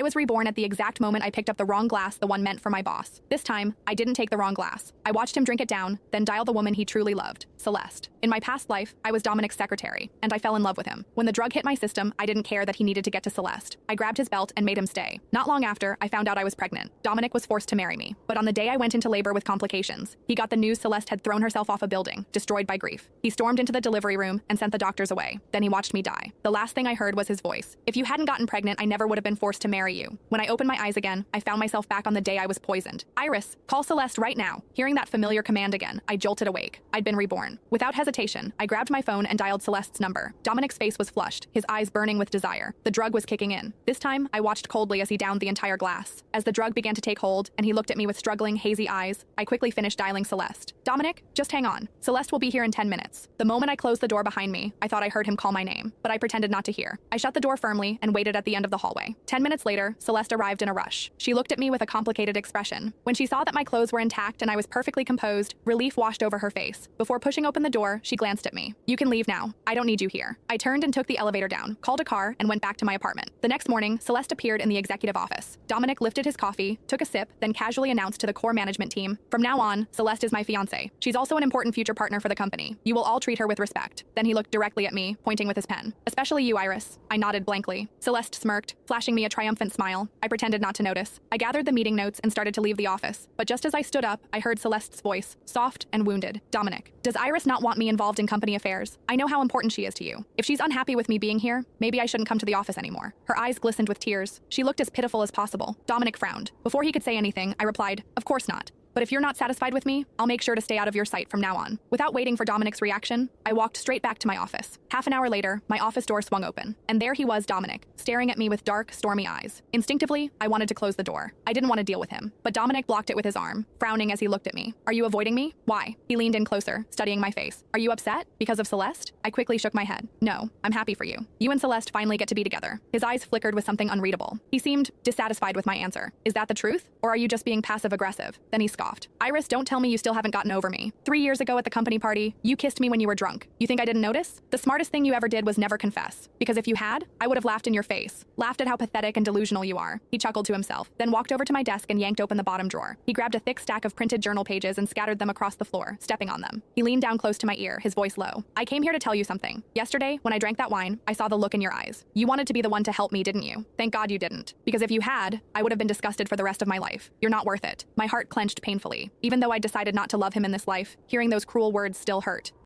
I was reborn at the exact moment I picked up the wrong glass, the one meant for my boss. This time, I didn't take the wrong glass. I watched him drink it down, then dial the woman he truly loved, Celeste. In my past life, I was Dominic's secretary, and I fell in love with him. When the drug hit my system, I didn't care that he needed to get to Celeste. I grabbed his belt and made him stay. Not long after, I found out I was pregnant. Dominic was forced to marry me. But on the day I went into labor with complications, he got the news Celeste had thrown herself off a building, destroyed by grief. He stormed into the delivery room and sent the doctors away. Then he watched me die. The last thing I heard was his voice. If you hadn't gotten pregnant, I never would have been forced to marry you. When I opened my eyes again, I found myself back on the day I was poisoned. Iris, call Celeste right now. Hearing that familiar command again, I jolted awake. I'd been reborn. Without hesitation, I grabbed my phone and dialed Celeste's number. Dominic's face was flushed, his eyes burning with desire. The drug was kicking in. This time, I watched coldly as he downed the entire glass. As the drug began to take hold, and he looked at me with struggling, hazy eyes, I quickly finished dialing Celeste. Dominic, just hang on. Celeste will be here in 10 minutes. The moment I closed the door behind me, I thought I heard him call my name, but I pretended not to hear. I shut the door firmly and waited at the end of the hallway. 10 minutes later, Celeste arrived in a rush. She looked at me with a complicated expression. When she saw that my clothes were intact and I was perfectly composed, relief washed over her face. Before pushing open the door, she glanced at me. You can leave now. I don't need you here. I turned and took the elevator down, called a car, and went back to my apartment. The next morning, Celeste appeared in the executive office. Dominic lifted his coffee, took a sip, then casually announced to the core management team, "From now on, Celeste is my fiancée. She's also an important future partner for the company. You will all treat her with respect." Then he looked directly at me, pointing with his pen. "Especially you, Iris." I nodded blankly. Celeste smirked, flashing me a triumphant smile. I pretended not to notice. I gathered the meeting notes and started to leave the office. But just as I stood up, I heard Celeste's voice, soft and wounded. "Dominic, does Iris not want me involved in company affairs? I know how important she is to you. If she's unhappy with me being here, maybe I shouldn't come to the office anymore." Her eyes glistened with tears. She looked as pitiful as possible. Dominic frowned. Before he could say anything, I replied, "Of course not. But if you're not satisfied with me, I'll make sure to stay out of your sight from now on." Without waiting for Dominic's reaction, I walked straight back to my office. Half an hour later, my office door swung open, and there he was, Dominic, staring at me with dark, stormy eyes. Instinctively, I wanted to close the door. I didn't want to deal with him, but Dominic blocked it with his arm, frowning as he looked at me. "Are you avoiding me? Why?" He leaned in closer, studying my face. "Are you upset? Because of Celeste?" I quickly shook my head. "No, I'm happy for you. You and Celeste finally get to be together." His eyes flickered with something unreadable. He seemed dissatisfied with my answer. "Is that the truth? Or are you just being passive-aggressive?" Then he scoffed. "Iris, don't tell me you still haven't gotten over me. 3 years ago at the company party, you kissed me when you were drunk. You think I didn't notice? The smartest thing you ever did was never confess. Because if you had, I would have laughed in your face. Laughed at how pathetic and delusional you are." He chuckled to himself, then walked over to my desk and yanked open the bottom drawer. He grabbed a thick stack of printed journal pages and scattered them across the floor, stepping on them. He leaned down close to my ear, his voice low. "I came here to tell you something. Yesterday, when I drank that wine, I saw the look in your eyes. You wanted to be the one to help me, didn't you? Thank God you didn't. Because if you had, I would have been disgusted for the rest of my life. You're not worth it." My heart clenched painfully. Even though I decided not to love him in this life, hearing those cruel words still hurt.